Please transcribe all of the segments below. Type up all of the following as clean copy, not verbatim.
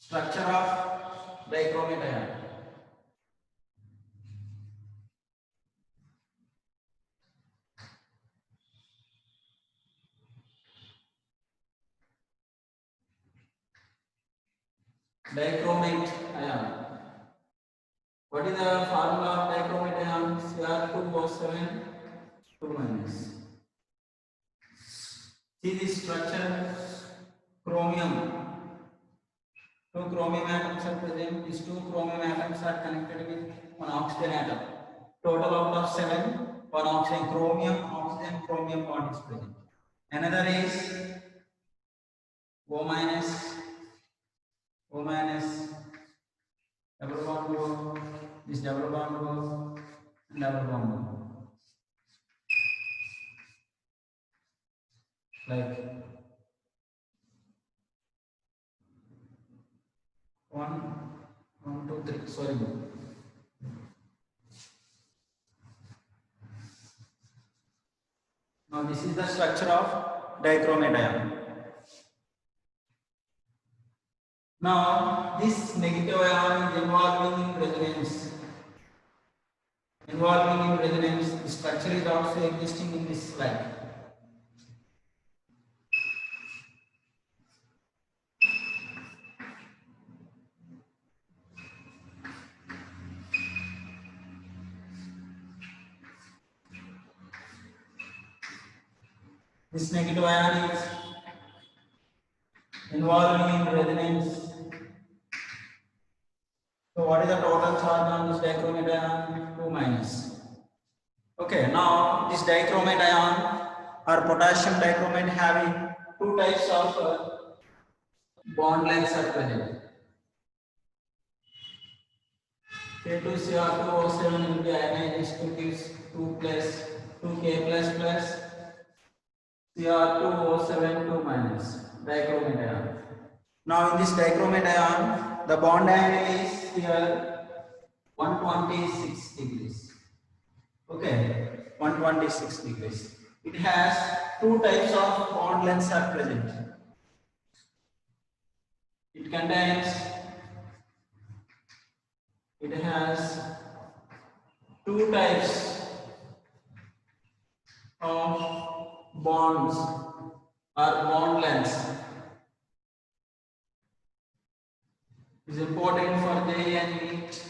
Structure of dichromate ion. Dichromate ion. What is the formula of dichromate ion? Cr2O7 2-. See this structure. Chromium. Two chromium atoms are present. These two chromium atoms are connected with one oxygen atom. Total out of 7, one oxygen, chromium, oxygen, chromium bond is present. Another is O minus, double bond O, this double bond O, and double bond O. Like 1, 2, 3. Sorry. Now this is the structure of dichromate ion. Now this negative ion is involving in resonance. The structure is also existing in this slide. This negative ion is involving in resonance. So what is the total charge on this dichromate ion? 2-. Okay, now this dichromate ion or potassium dichromate having two types of bond lengths are present. K2Cr2O7 will be ionized to gives 2K plus Cr2O7 2-, dichromate ion. Now in this dichromate ion, the bond angle is here 126 degrees. Okay, 126 degrees. It has two types of bond lengths are present. It has two types of bonds or bond lengths. Is important for JEE and NEET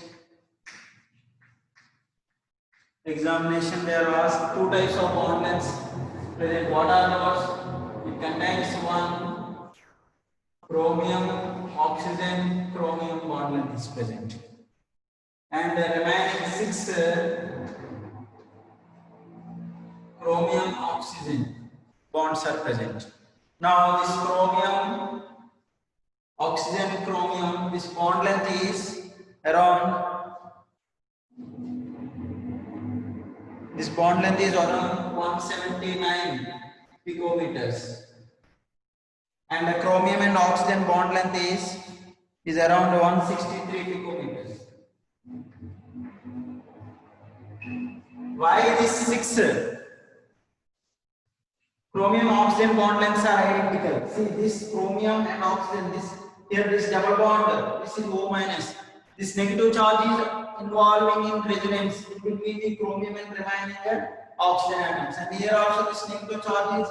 examination. They are asked two types of bond lengths present. What are those? It contains one chromium oxygen chromium bond length is present, and the remaining 6 chromium oxygen bonds are present. Now this chromium oxygen chromium, this bond length is around 179 picometers, and the chromium and oxygen bond length is around 163 picometers. Why these 6 chromium oxygen bond lengths are identical? See, this chromium and oxygen, this double bond, this is O-. This negative charge is involving in resonance between the chromium and remaining oxygen atoms, and here also this negative charge is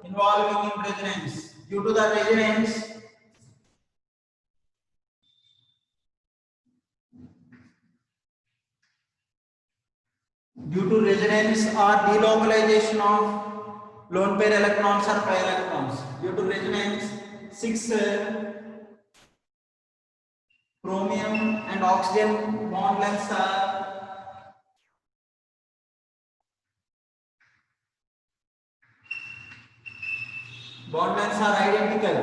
involving in resonance. Due to the resonance, or delocalization of lone pair electrons or pi electrons, due to resonance, 6 chromium and oxygen bond lengths are identical,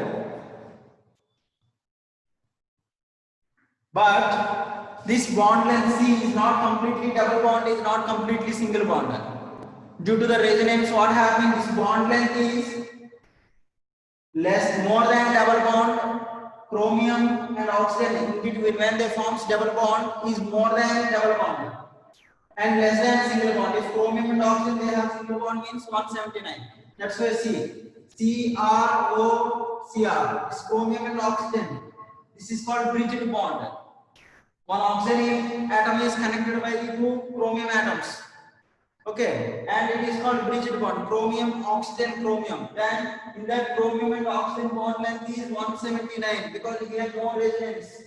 but this bond length C is not completely double bond, is not completely single bond. Due to the resonance, what happens? This bond length is more than double bond. Chromium and oxygen in between, when they forms double bond, is more than double bond, and less than single bond. If chromium and oxygen they have single bond, means 179. That's why CrOCr is chromium and oxygen. This is called bridged bond. One oxygen atom is connected by the two chromium atoms. Okay, and it is called bridged bond. Chromium, oxygen, chromium. Then in that chromium and oxygen bond length is 179 because here no resonance.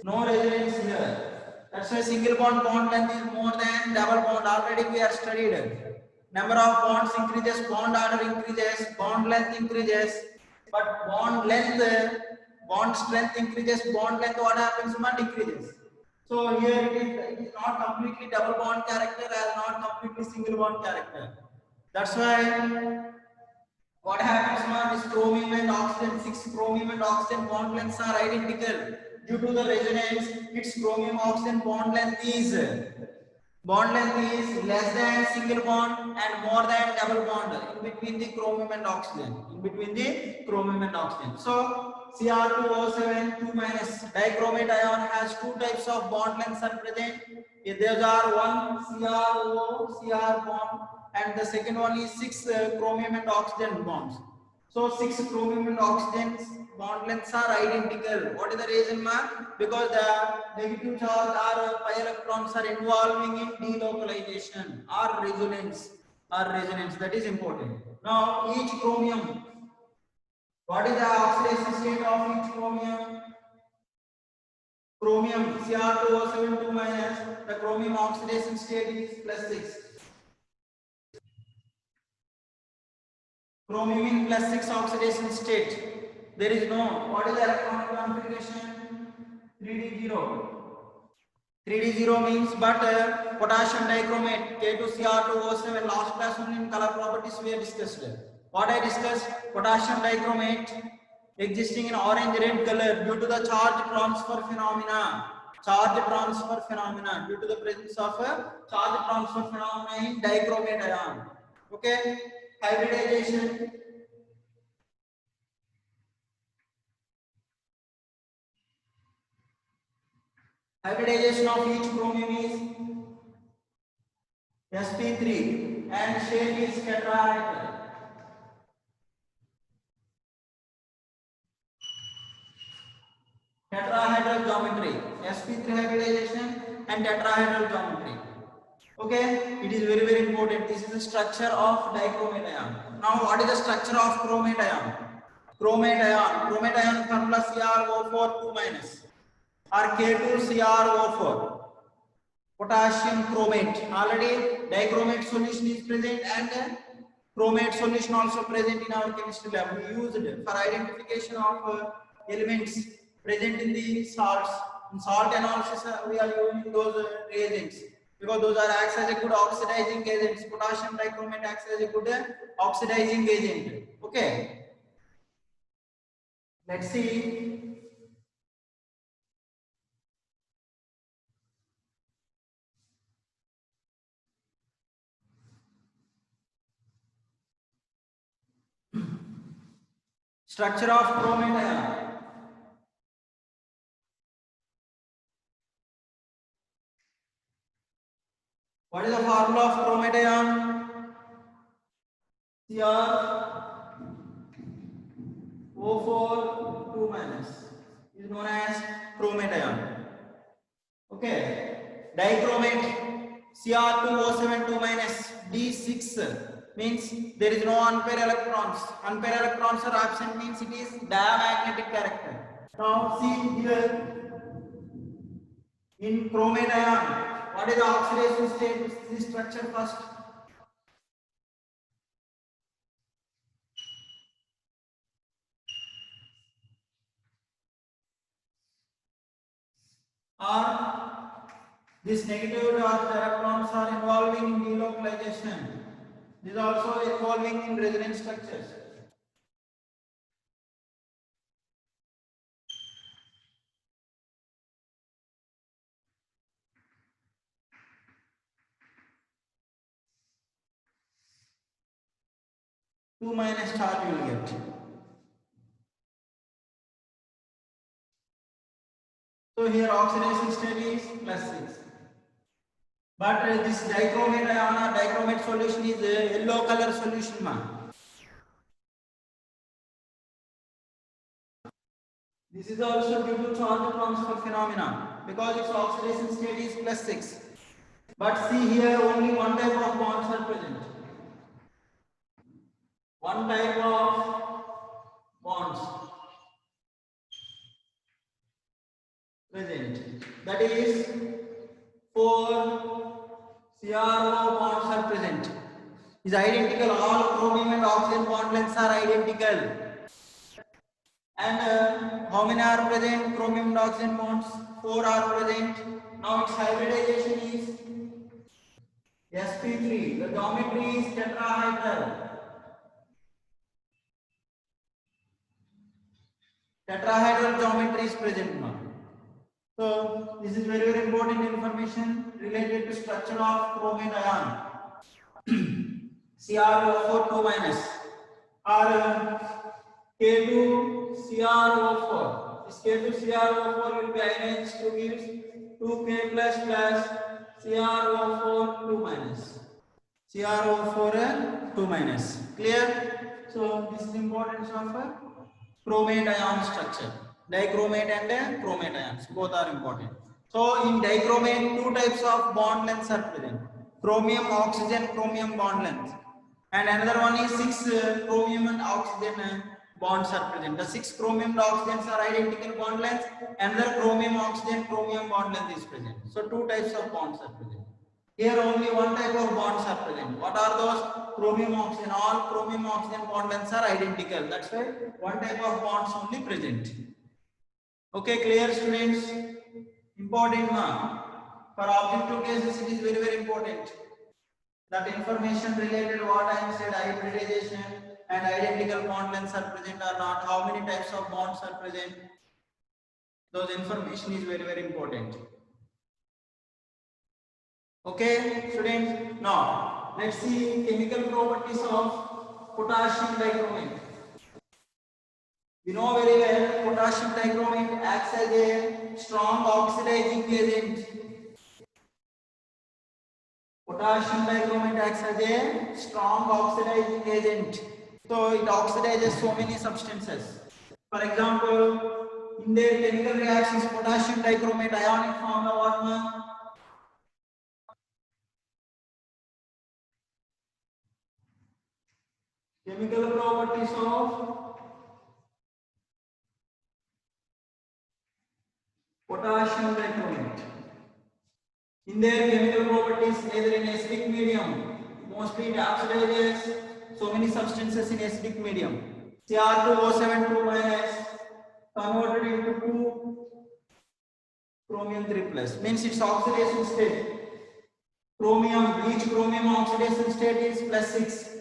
No resonance here. That's why single bond length is more than double bond. Already we are studied. Number of bonds increases, bond order increases, bond length increases, but bond strength increases, bond length what happens? Decreases. So here it is not completely double bond character as not completely single bond character. That's why what happens is chromium and oxygen, 6 chromium and oxygen bond lengths are identical. Due to the resonance, its chromium oxygen bond length is less than single bond and more than double bond in between the chromium and oxygen. So Cr2O7 2 minus dichromate ion has two types of bond lengths are present. Those are one Cr bond and the second one is 6 chromium and oxygen bonds. So 6 chromium and oxygen bond lengths are identical. What is the reason, because the negative charge or pi electrons are involving in delocalization or resonance. That is important. Now each chromium, what is the oxidation state of each chromium? Chromium Cr2O7 2 minus, the chromium oxidation state is +6. Chromium in +6 oxidation state. There is no, what is the electronic configuration? 3d0. 3d0 means but potassium dichromate K2Cr2O7. Last class only in color properties we have discussed. What I discussed? Potassium dichromate existing in orange red color due to the charge transfer phenomena. Due to the presence of charge transfer phenomena in dichromate ion. Okay, hybridization. Hybridization of each chromium is sp3 and shape is tetrahedral. Tetrahedral geometry, sp3 hybridization and tetrahedral geometry. Okay, it is very important. This is the structure of dichromate ion. Now, what is the structure of chromate ion? Chromate ion formula CrO4 2 minus or K2CrO4. Potassium chromate. Already dichromate solution is present and chromate solution also present in our chemistry lab. We used for identification of elements present in the salts. In salt analysis, we are using those reagents because those are acts as a good oxidizing agents. Potassium dichromate acts as a good oxidizing agent. Okay. Let's see. Structure of chromate ion. What is the formula of chromate ion? CrO4 2 minus is known as chromate ion. Okay. Dichromate Cr2O7 2 minus D6 means there is no unpair electrons. Unpair electrons are absent means it is diamagnetic character. Now see here in chromate ion. What is the oxidation state? This structure first. Or this negative charge electrons are involving in delocalization. This is also involving in resonance structures. Two minus charge you will get. So here oxidation state is +6. But this dichromate ion, dichromate solution is a yellow color solution. This is also due to charge transfer phenomena because its oxidation state is +6. But see here, only one type of bonds are present. One type of bonds present. That is, 4 CRO bonds are present. Is identical. All chromium and oxygen bond lengths are identical. And how many are present? Chromium and oxygen bonds, 4 are present. Now its hybridization is sp3. The geometry is tetrahedral. Tetrahedral geometry is present now. So this is very, very important information related to structure of chromate ion. CrO4 2 minus or K2CrO4. This K2CrO4 will be ionized to give 2K plus plus CrO4 2 minus. CrO4 2 minus. Clear? So this is importance of chromate ion structure. Dichromate and chromate ions. Both are important. So in dichromate, 2 types of bond lengths are present. Chromium oxygen chromium bond length. And another one is 6 chromium and oxygen bonds are present. The 6 chromium and oxygens are identical bond lengths. Another chromium oxygen chromium bond length is present. So 2 types of bonds are present. Here only one type of bonds are present. What are those? Chromium oxygen. All chromium oxygen bond lengths are identical. That's why one type of bonds only present. Okay, clear students? Important one. For objective cases, it is very, very important. That information related what I am said, hybridization and identical bond lengths are present or not, how many types of bonds are present, those information is very, very important. Okay, students, now let's see chemical properties of potassium dichromate. We know very well potassium dichromate acts as a strong oxidizing agent. Potassium dichromate acts as a strong oxidizing agent. So it oxidizes so many substances. For example, in their chemical reactions, potassium dichromate ionic formula what? Chemical properties of potassium dichromate. In their chemical properties, either in acidic medium, mostly it oxidizes so many substances in acidic medium. Cr2O7 2 minus converted into 2 chromium 3 plus means its oxidation state. Chromium, each chromium oxidation state is +6.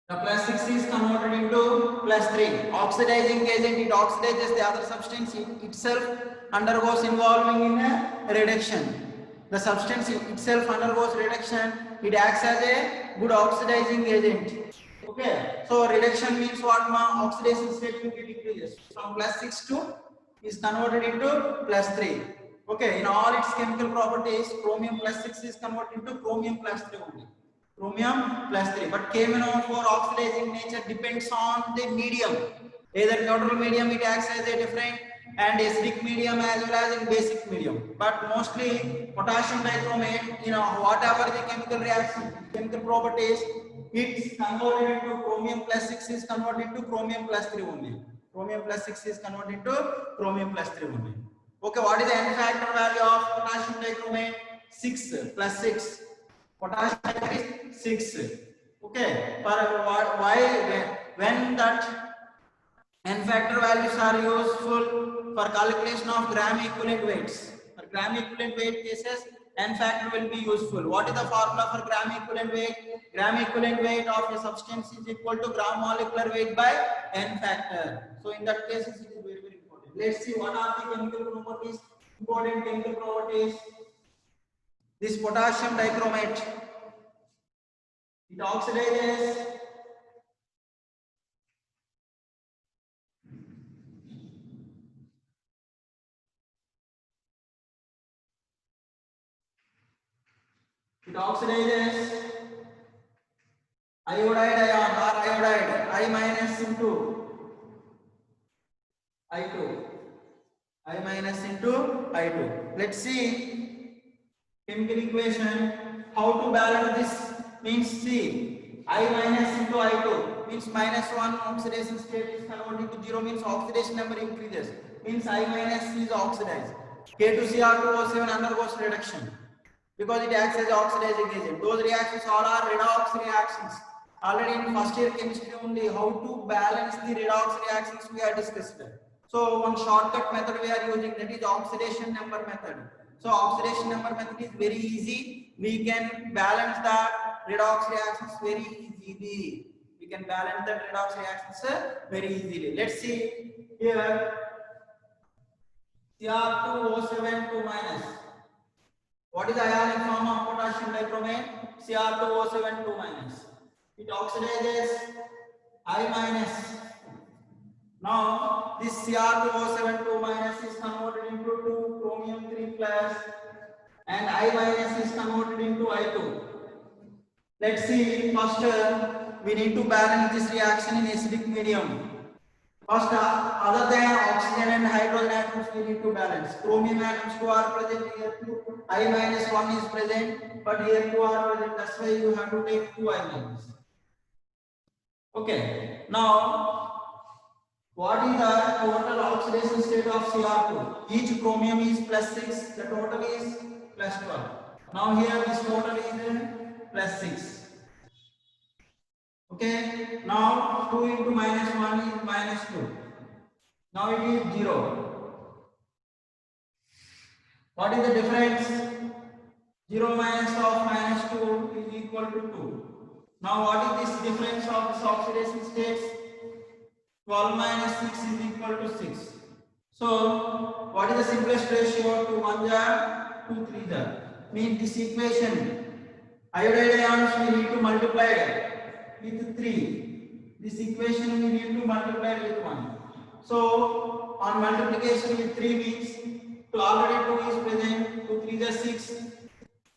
The +6 is converted into +3. Oxidizing agent, it oxidizes the other substance, it itself undergoes involving in a reduction. The substance itself undergoes reduction, it acts as a good oxidizing agent. Okay, so reduction means what? Oxidation state will be decreases from +6 to is converted into +3. Okay, in all its chemical properties, chromium +6 is converted into chromium +3 only. Chromium +3. But KMnO4 oxidizing nature depends on the medium. Either neutral medium it acts as a different and acidic medium as well as in basic medium. But mostly potassium dichromate, whatever the chemical reaction, chemical properties, it's converted into chromium +6 is converted into chromium +3 only. Chromium +6 is converted into chromium +3 only. Okay, what is the N factor value of potassium dichromate? 6 + 6. Potassium is 6. Okay, for why when that N factor values are useful for calculation of gram equivalent weights. For gram equivalent weight cases, N factor will be useful. What is the formula for gram equivalent weight? Gram equivalent weight of a substance is equal to gram molecular weight by N factor. So in that case, it is very, very important. Let's see what are the chemical properties, important chemical properties. This potassium dichromate, it oxidizes iodide ion or iodide I- into I2. I minus into I2. Let's see chemical equation. How to balance this means see I minus into I2 means minus 1 oxidation state is converted to 0 means oxidation number increases means I minus is oxidized. K2Cr2O7 undergoes reduction because it acts as oxidizing agent. Those reactions all are redox reactions. Already in first year chemistry only how to balance the redox reactions we are discussed. So one shortcut method we are using, that is oxidation number method. So oxidation number method is very easy. We can balance the redox reactions very easily. We can balance the redox reactions very easily. Let's see here. Cr2O7 2 minus. What is the ionic form of potassium dichromate? Cr2O7 2 minus. It oxidizes I minus. Now this Cr2O7 2 minus is converted into 2 chromium 3 plus and I minus is converted into I2. Let's see first we need to balance this reaction in acidic medium. First, other than oxygen and hydrogen atoms, we need to balance. Chromium atoms 2 are present here, 2 I minus 1 is present, but here 2 are present. That's why you have to take 2 I minus. Okay. Now, what is the total oxidation state of Cr2? Each chromium is plus 6. The total is plus 12. Now here this total is plus 6. Okay, now 2 into minus 1 is minus 2. Now it is 0. What is the difference? 0 minus of minus 2 is equal to 2. Now what is this difference of this oxidation states? 12 minus 6 is equal to 6. So what is the simplest ratio? 2 1 jar, 2 3 jar. Means this equation, iodide ions we need to multiply with 3. This equation we need to multiply with 1. So on multiplication with 3 means already 2 is present, 2 3 is 6.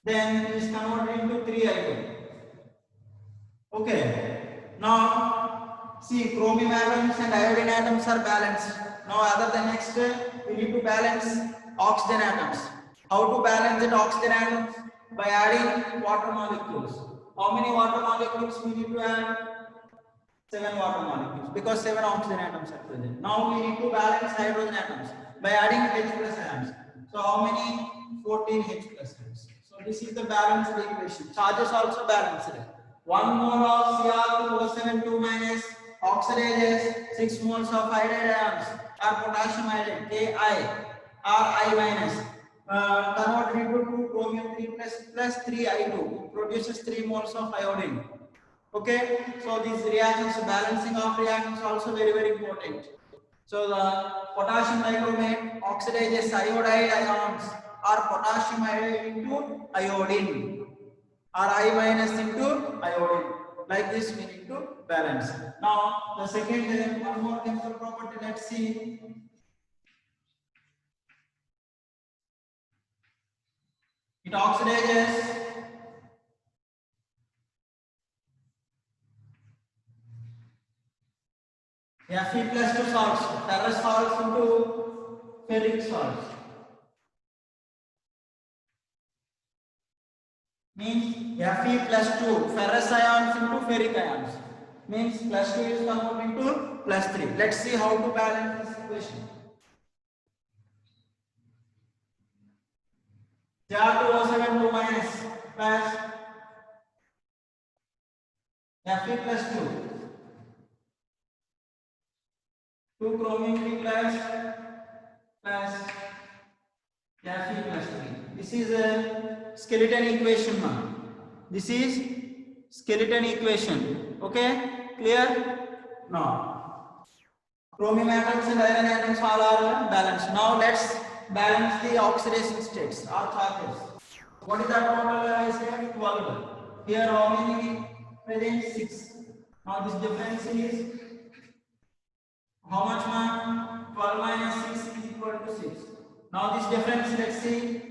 Then it is converted into 3 I2. Okay. Now see chromium atoms and iodine atoms are balanced. Now other than next we need to balance oxygen atoms. How to balance the oxygen atoms? By adding water molecules. How many water molecules we need to add? 7 water molecules because 7 oxygen atoms are present. Now we need to balance hydrogen atoms by adding H plus ions. So how many? 14 H plus ions. So this is the balanced equation. Charges also balanced. 1 mole of Cr2O7 2 minus oxidizes 6 moles of iodide ions or potassium iodide Ki or I minus. Converted into 2 chromium 3 plus 3 I2 produces 3 moles of iodine. Okay, so these reactions, balancing of reactions also very important. So the potassium dichromate oxidizes iodide ions or potassium iodide into iodine or I minus into iodine. Like this we need to balance. Now the second one more chemical property, let's see. It oxidizes Fe plus 2 salts, ferrous salts into ferric salts. Means Fe plus 2, ferrous ions into ferric ions. Means plus 2 is converted into plus 3. Let's see how to balance this equation. Cr2O7 2 minus plus Fe plus 2. 2 chromium 3 plus Fe plus 3. This is a skeleton equation now. This is skeleton equation. Okay, clear? Now, chromium atoms and iron atoms all are balanced. Now let's balance the oxidation states or charges. What is the total? I said 12. Here how many present? 6. Now this difference is how much man? 12 minus 6 is equal to 6. Now this difference, let's see.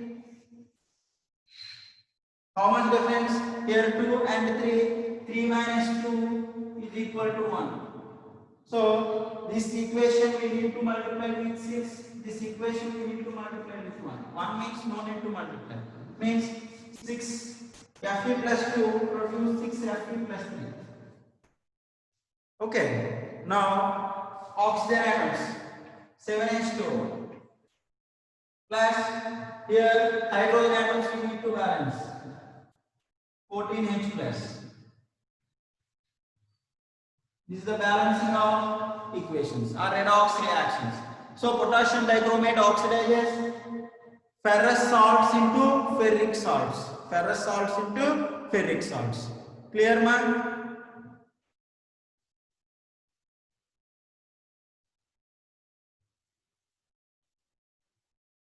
How much difference? Here 2 and 3. 3 minus 2 is equal to 1. So this equation we need to multiply with 6. This equation we need to multiply with 1. 1 means no need to multiply. Means 6 Fe plus 2 produce 6 Fe plus 3. Okay. Now oxygen atoms 7H2 plus here hydrogen atoms we need to balance 14H plus. This is the balancing of equations or redox reactions. So potassium dichromate oxidizes ferrous salts into ferric salts. Ferrous salts into ferric salts. Clear, man?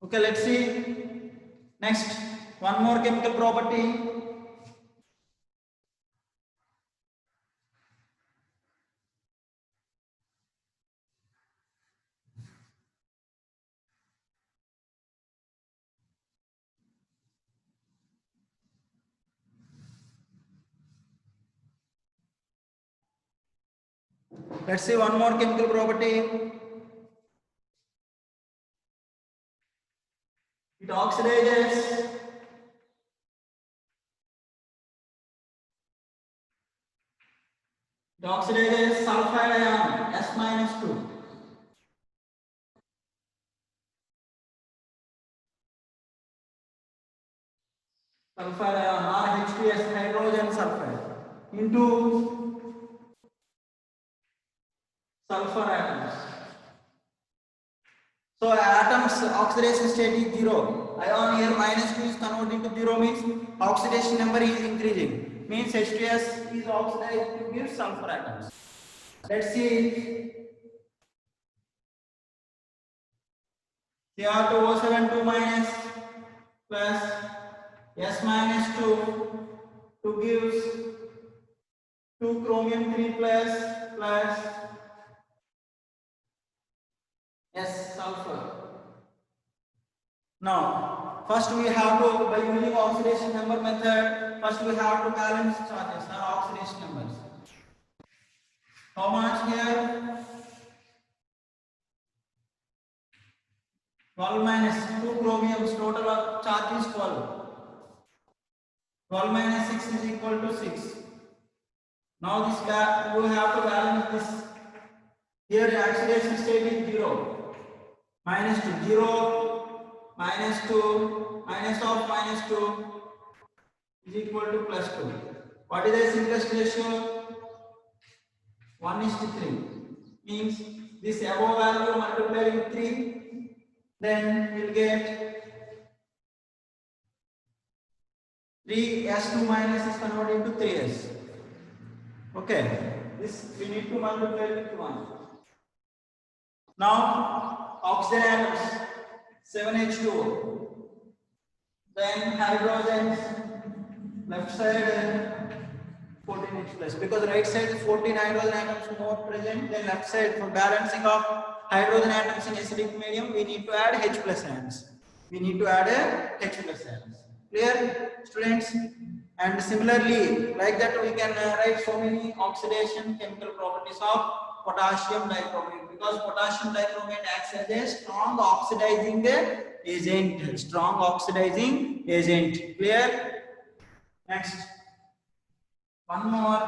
Okay, let's see. Next, one more chemical property. Let's see one more chemical property. It oxidizes sulfide ion S minus 2. Sulfide ion or H2S hydrogen sulfide into sulfur atoms. So atoms oxidation state is 0. Ion here minus 2 is converted to 0 means oxidation number is increasing. Means H2S is oxidized to give sulfur atoms. Let's see. Cr2O72 minus plus S minus 2 gives 2 chromium 3 plus S sulfur. Now, first we have to, by using oxidation number method, first we have to balance charges or oxidation numbers. How much here? 12 minus 2 chromiums, total of charge is 12. 12 minus 6 is equal to 6. Now this we have to balance this. Here the oxidation state is 0. Minus 2, 0, minus 2, minus of minus 2 is equal to plus 2. What is the simplest ratio? 1:3. Means this above value multiplied with 3, then we'll get 3s2 minus is converted into 3s. Okay, this we need to multiply with 1. Now oxygen atoms 7H2O, then hydrogens left side 14H plus, because right side is 14 hydrogen atoms more present than left side. For balancing of hydrogen atoms in acidic medium we need to add H plus ions. We need to add a H plus ions. Clear, students? And similarly, like that we can write so many oxidation chemical properties of potassium dichromate, because potassium dichromate acts as a strong oxidizing agent. Strong oxidizing agent. Clear? Next, one more.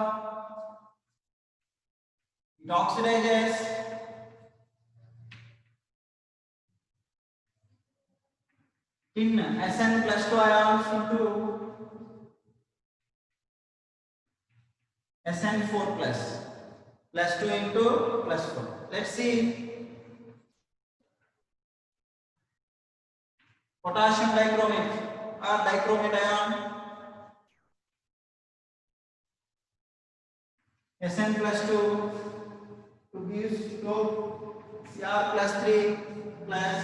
It oxidizes in Sn plus 2 ions into Sn4 plus 2 into plus 4. Let's see. Potassium dichromate or dichromate ion Sn plus 2 to gives to Cr plus 3 plus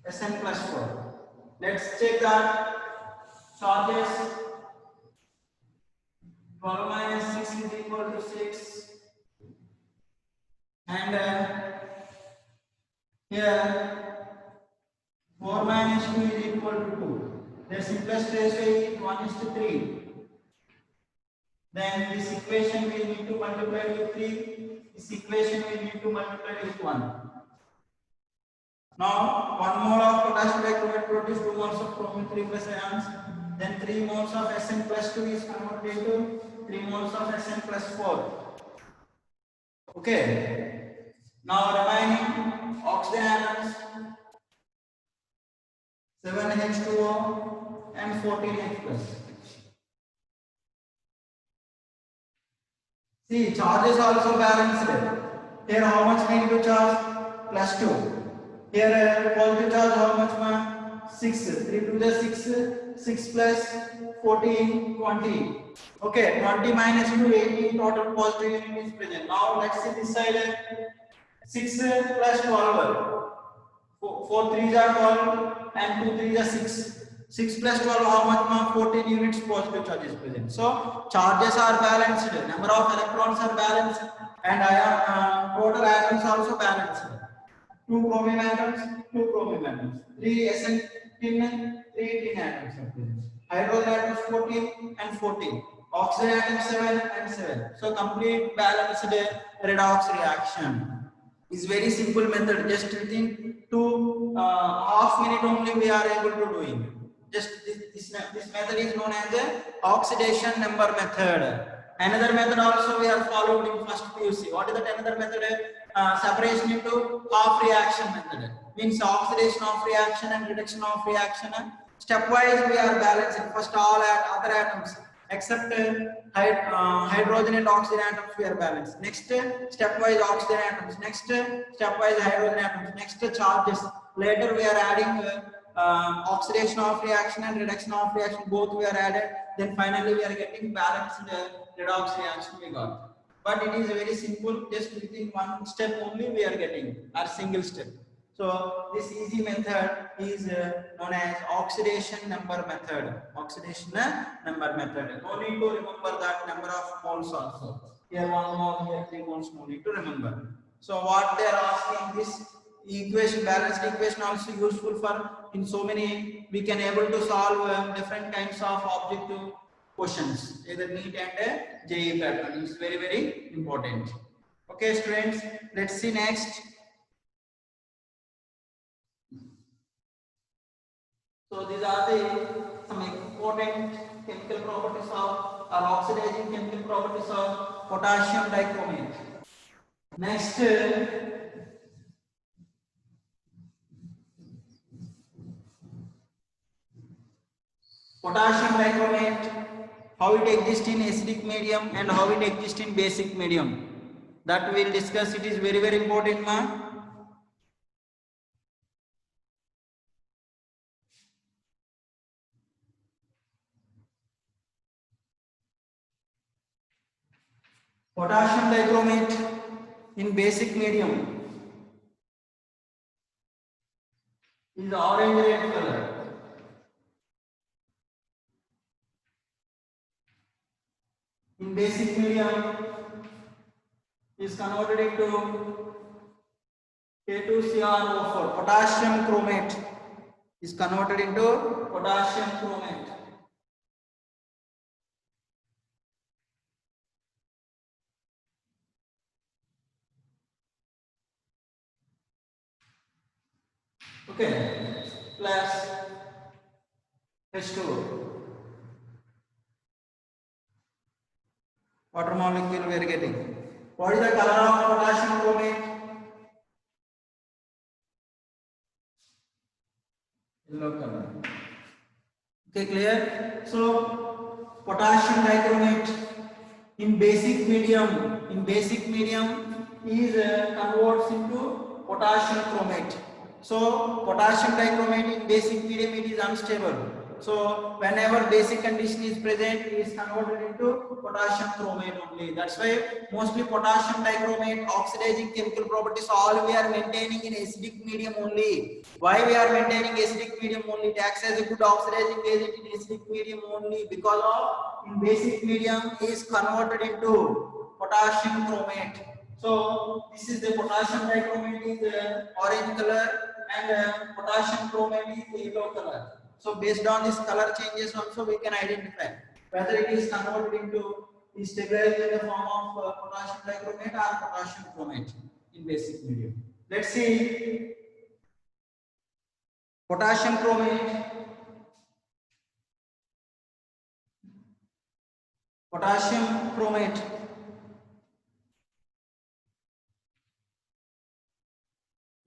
Sn plus 4. Let's check that charges. 12 minus 6 is equal to 6, and here 4 minus 2 is equal to 2. The simplest ratio is 1:3. Then this equation we need to multiply with 3. This equation we need to multiply with 1. Now 1 mole of potassium dichromate produces 2 moles of chromium 3 plus ions. Then 3 moles of Sn plus 2 is converted into 3 moles of Sn plus 4. Okay. Now remaining oxygen atoms 7H2O and 14H plus. See, charge is also balanced. Here how much negative charge? Plus 2. Here positive charge how much ma? 6. 3 to the 6. 6 plus 14, 20. Okay, 20 minus 2, 18 total positive unit is present. Now let's see this side. 6 plus 12. 4 3s are 12 and 2 3s are 6. 6 plus 12 how much ma? 14 units positive charge is present. So charges are balanced, number of electrons are balanced, and total atoms also balanced. 2 chromium atoms, 2 chromium atoms, 3 Sn tin, 3 tin atoms are present. Hydrogen atoms 14 and 14. Oxygen atoms 7 and 7. So complete balanced redox reaction. Is very simple method. Just within 2 half minute only we are able to doing. Just this method is known as the oxidation number method. Another method also we are followed in first PUC. What is that another method? Separation into half reaction method. Means oxidation of reaction and reduction of reaction. Stepwise we are balancing. First all other atoms except hydrogen and oxygen atoms we are balanced. Next stepwise oxygen atoms. Next stepwise hydrogen atoms. Next charges. Later we are adding oxidation of reaction and reduction of reaction. Both we are added. Then finally we are getting balanced redox reaction we got. But it is very simple. Just within one step only we are getting our single step. So this easy method is known as oxidation number method. Oxidation number method. No need to remember that number of moles also. Here 1 mole, here 3 moles. No need to remember. So what they are asking, this equation, balanced equation, also useful for in so many. We can able to solve different kinds of objective questions, either NEET and JEE pattern. It's very important. Okay, students. Let's see next. So these are some important chemical properties of or oxidizing chemical properties of potassium dichromate. Next, potassium dichromate, how it exists in acidic medium and how it exists in basic medium. That we will discuss. It is very important, ma. Potassium dichromate in basic medium is orange red color. In basic medium is converted into K2CrO4. Potassium chromate is converted into potassium chromate. Okay, plus H2O. Water molecule we are getting. What is the color of potassium chromate? Yellow color. Okay, clear? So potassium dichromate in basic medium is converts into potassium chromate. So potassium dichromate in basic medium it is unstable. So whenever basic condition is present, it is converted into potassium chromate only. That's why mostly potassium dichromate oxidizing chemical properties all we are maintaining in acidic medium only. Why we are maintaining acidic medium only? It acts as a good oxidizing agent in acidic medium only because of in basic medium is converted into potassium chromate. So this is the potassium dichromate is orange color and potassium chromate is yellow color. So based on this color changes also we can identify whether it is converted into is stabilized in the form of potassium dichromate or potassium chromate in basic medium. Let's see potassium chromate. Potassium chromate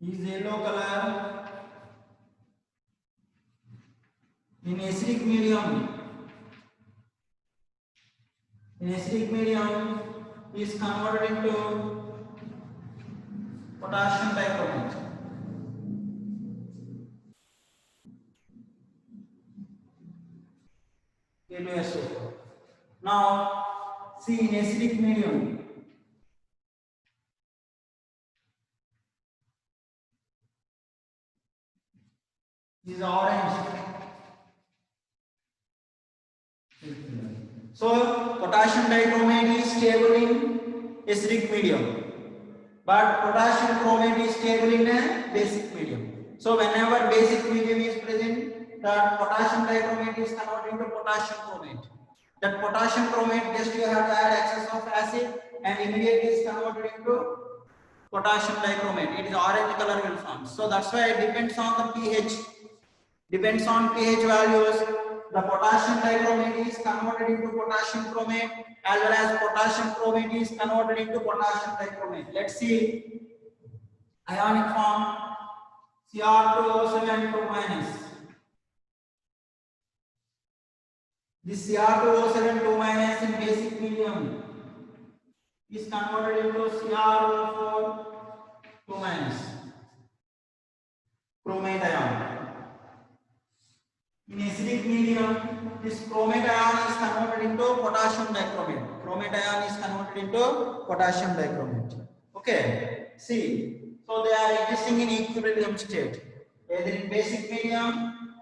is yellow color in acidic medium. In acidic medium is converted into potassium dichromate. K2SO4. Now see in acidic medium is orange. So potassium dichromate is stable in acidic medium, but potassium chromate is stable in a basic medium. So whenever basic medium is present, that potassium dichromate is converted into potassium chromate. That potassium chromate, just you have to add excess of acid and immediately is converted into potassium dichromate. It is orange color will form. So that's why it depends on the pH. Depends on pH values. The potassium dichromate is converted into potassium chromate, as well as potassium chromate is converted into potassium dichromate. Let's see ionic form Cr2O7 2 minus. This Cr2O7 2 minus in basic medium is converted into CrO4 2 minus chromate ion. In acidic medium, this chromate ion is converted into potassium dichromate. Chromate ion is converted into potassium dichromate. Okay, see, so they are existing in equilibrium state. Either in basic medium,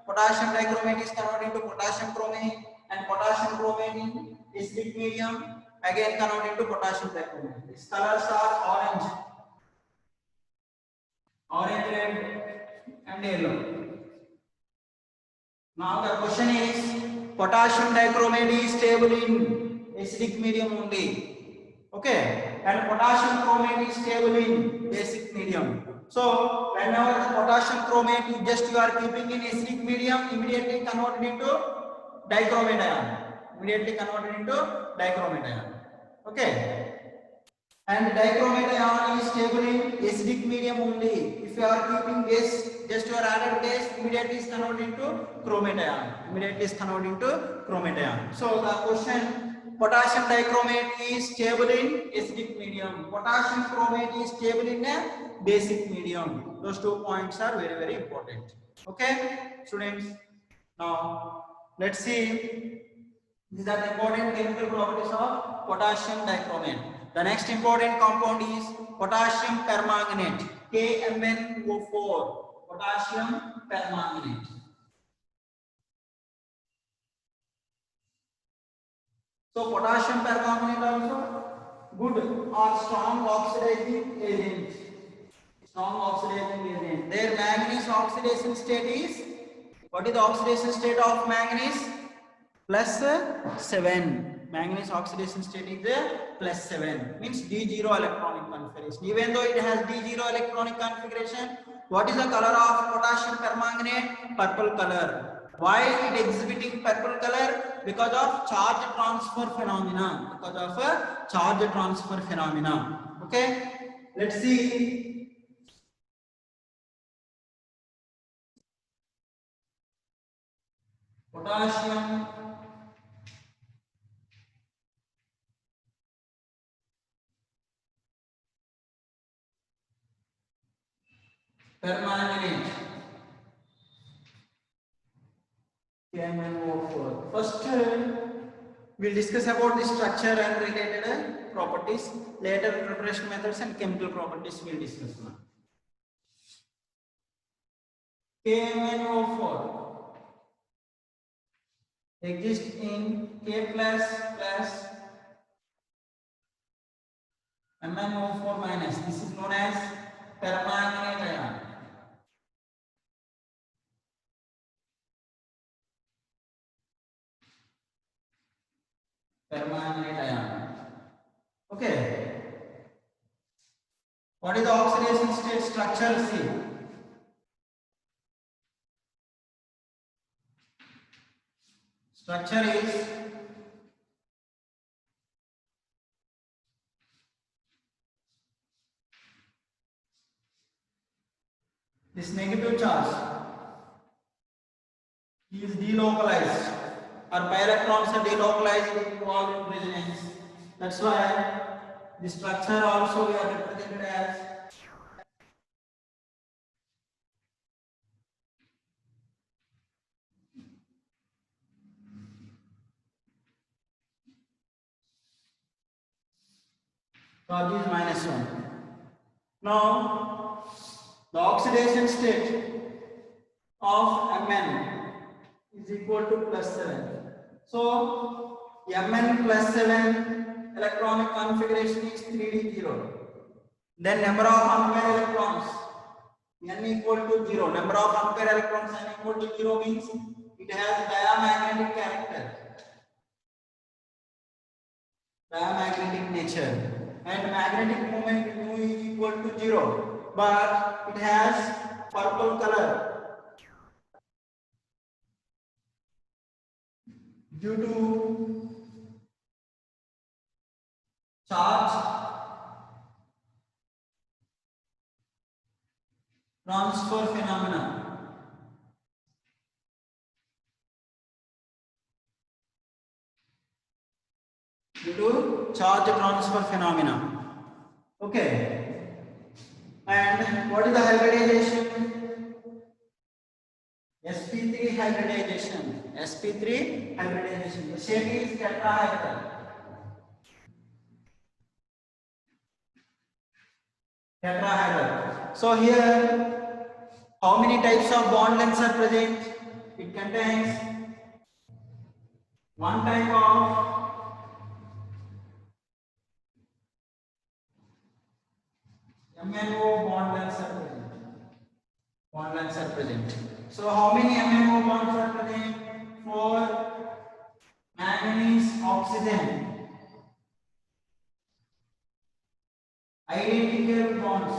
potassium dichromate is converted into potassium chromate, and potassium chromate in acidic medium again converted into potassium dichromate. Its colors are orange, red, and yellow. Now the question is, potassium dichromate is stable in acidic medium only, okay, and potassium chromate is stable in basic medium. So whenever the potassium chromate is just you are keeping in acidic medium, immediately converted into dichromate ion. Immediately converted into dichromate ion. Okay. And dichromate ion is stable in acidic medium only. If you are keeping base, just your added base, immediately is converted into chromate ion. Immediately is converted into chromate ion. So the question, potassium dichromate is stable in acidic medium. Potassium chromate is stable in a basic medium. Those 2 points are very, very important. Okay, students. Now let's see. These are the important chemical properties of potassium dichromate. The next important compound is potassium permanganate, KMnO4, potassium permanganate. So potassium permanganate also good or strong oxidizing agent. Strong oxidizing agent. Their manganese oxidation state is, what is the oxidation state of manganese? +7. Manganese oxidation state is +7, means D0 electronic configuration. Even though it has D0 electronic configuration, what is the color of potassium permanganate? Purple color. Why it exhibiting purple color? Because of charge transfer phenomena. Because of charge transfer phenomena. Okay, let's see. Potassium permanganate, KMnO4. First, we'll discuss about the structure and related properties. Later, preparation methods and chemical properties we'll discuss now. KMnO4 exists in K plus MnO4 minus. This is known as permanganate ion. Permanganate ion. Okay. What is the oxidation state structure? See. Structure is this negative charge is delocalized, or pi electrons are delocalized involved in resonance. That's why the structure also we are represented as charge is -1. Now the oxidation state of Mn is equal to +7. So Mn +7 electronic configuration is 3d0. Then number of unpaired electrons n equal to 0. Number of unpaired electrons n equal to 0 means it has diamagnetic character, diamagnetic nature, and magnetic moment mu is equal to 0, but it has purple color due to charge transfer phenomena. Due to charge transfer phenomena. Okay. And what is the hybridization? sp3 hybridization. sp3 hybridization. The shape is tetrahedral. Tetrahedral. So here, how many types of bond lengths are present? It contains one type of MnO bond lengths are present. Bond lengths are present. So how many MnO bonds are present? For manganese oxygen, identical bonds.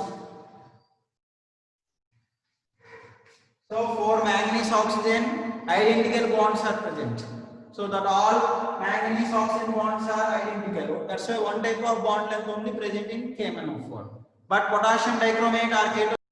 So for manganese oxygen, identical bonds are present. So that all manganese oxygen bonds are identical. That's why one type of bond length only present in KMnO4. But potassium dichromate or keto